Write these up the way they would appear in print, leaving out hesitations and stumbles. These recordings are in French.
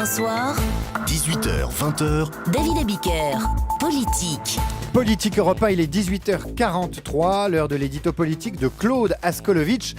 Un soir, 18h, 20h, David Abiker, politique. Politique Europe 1, il est 18h43, l'heure de l'édito politique de Claude Askolovitch.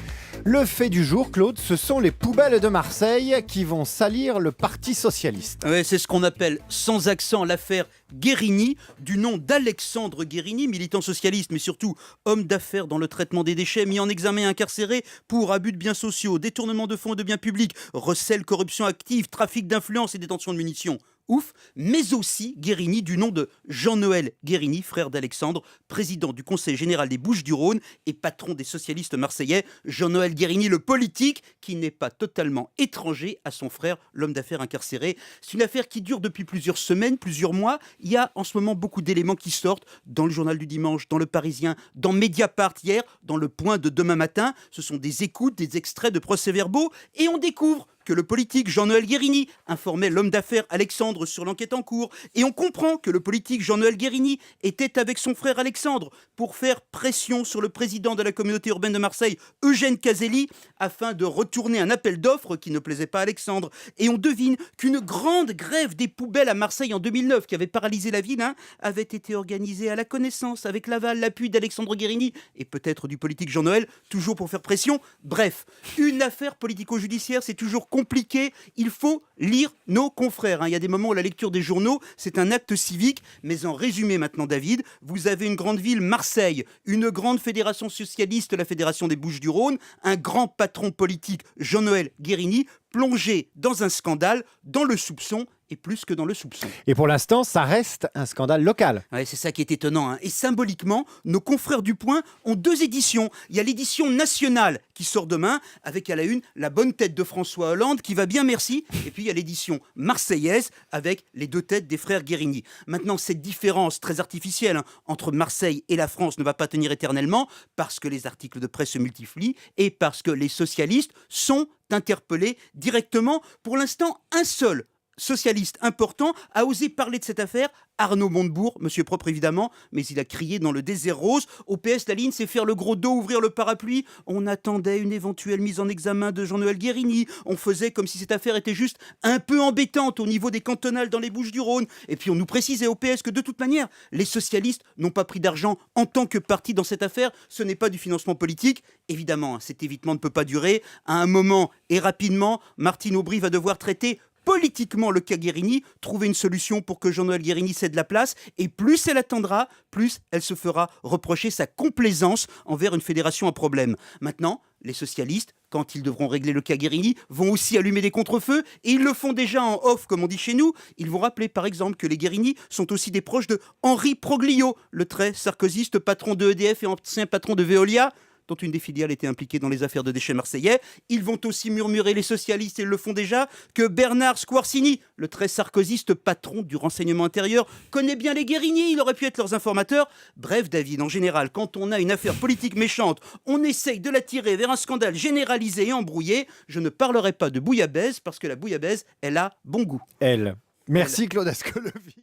Le fait du jour, Claude, ce sont les poubelles de Marseille qui vont salir le Parti Socialiste. Ouais, c'est ce qu'on appelle sans accent l'affaire Guérini, du nom d'Alexandre Guérini, militant socialiste mais surtout homme d'affaires dans le traitement des déchets, mis en examen et incarcéré pour abus de biens sociaux, détournement de fonds et de biens publics, recel, corruption active, trafic d'influence et détention de munitions. Ouf, mais aussi Guérini du nom de Jean-Noël Guérini, frère d'Alexandre, président du Conseil général des Bouches-du-Rhône et patron des socialistes marseillais. Jean-Noël Guérini, le politique, qui n'est pas totalement étranger à son frère, l'homme d'affaires incarcéré. C'est une affaire qui dure depuis plusieurs semaines, plusieurs mois. Il y a en ce moment beaucoup d'éléments qui sortent dans le Journal du Dimanche, dans le Parisien, dans Mediapart hier, dans le Point de demain matin. Ce sont des écoutes, des extraits de procès-verbaux et on découvre que le politique Jean-Noël Guérini informait l'homme d'affaires Alexandre sur l'enquête en cours. Et on comprend que le politique Jean-Noël Guérini était avec son frère Alexandre pour faire pression sur le président de la communauté urbaine de Marseille, Eugène Caselli, afin de retourner un appel d'offres qui ne plaisait pas à Alexandre. Et on devine qu'une grande grève des poubelles à Marseille en 2009, qui avait paralysé la ville, avait été organisée à la connaissance, avec l'aval, l'appui d'Alexandre Guérini et peut-être du politique Jean-Noël, toujours pour faire pression. Bref, une affaire politico-judiciaire, c'est toujours compliqué, il faut lire nos confrères. Il y a des moments où la lecture des journaux, c'est un acte civique, mais en résumé maintenant, David, vous avez une grande ville, Marseille, une grande fédération socialiste, la Fédération des Bouches-du-Rhône, un grand patron politique, Jean-Noël Guérini, plongé dans un scandale, dans le soupçon, et plus que dans le soupçon. Et pour l'instant, ça reste un scandale local. Ouais, c'est ça qui est étonnant. Et symboliquement, nos confrères du Point ont deux éditions. Il y a l'édition nationale qui sort demain, avec à la une la bonne tête de François Hollande, qui va bien, merci. Et puis il y a l'édition marseillaise, avec les deux têtes des frères Guérini. Maintenant, cette différence très artificielle entre Marseille et la France ne va pas tenir éternellement, parce que les articles de presse se multiplient, et parce que les socialistes sont interpellés directement. Pour l'instant, un seul socialiste important a osé parler de cette affaire, Arnaud Montebourg, monsieur propre évidemment, mais il a crié dans le désert rose. Au PS, la ligne, c'est faire le gros dos, ouvrir le parapluie. On attendait une éventuelle mise en examen de Jean-Noël Guérini. On faisait comme si cette affaire était juste un peu embêtante au niveau des cantonales dans les Bouches-du-Rhône. Et puis on nous précisait au PS que de toute manière, les socialistes n'ont pas pris d'argent en tant que parti dans cette affaire. Ce n'est pas du financement politique. Évidemment, cet évitement ne peut pas durer. À un moment et rapidement, Martine Aubry va devoir traiter politiquement le cas Guérini, trouver une solution pour que Jean-Noël Guérini cède la place, et plus elle attendra, plus elle se fera reprocher sa complaisance envers une fédération à problème. Maintenant, les socialistes, quand ils devront régler le cas Guérini, vont aussi allumer des contre-feux, et ils le font déjà en off, comme on dit chez nous. Ils vont rappeler par exemple que les Guérini sont aussi des proches de Henri Proglio, le très sarkozyste patron de EDF et ancien patron de Veolia, dont une des filiales était impliquée dans les affaires de déchets marseillais. Ils vont aussi murmurer, les socialistes, et ils le font déjà, que Bernard Squarcini, le très sarkozyste patron du renseignement intérieur, connaît bien les Guérini, il aurait pu être leurs informateurs. Bref, David, en général, quand on a une affaire politique méchante, on essaye de la tirer vers un scandale généralisé et embrouillé. Je ne parlerai pas de bouillabaisse, parce que la bouillabaisse, elle a bon goût. Elle. Merci Claude Askolovitch.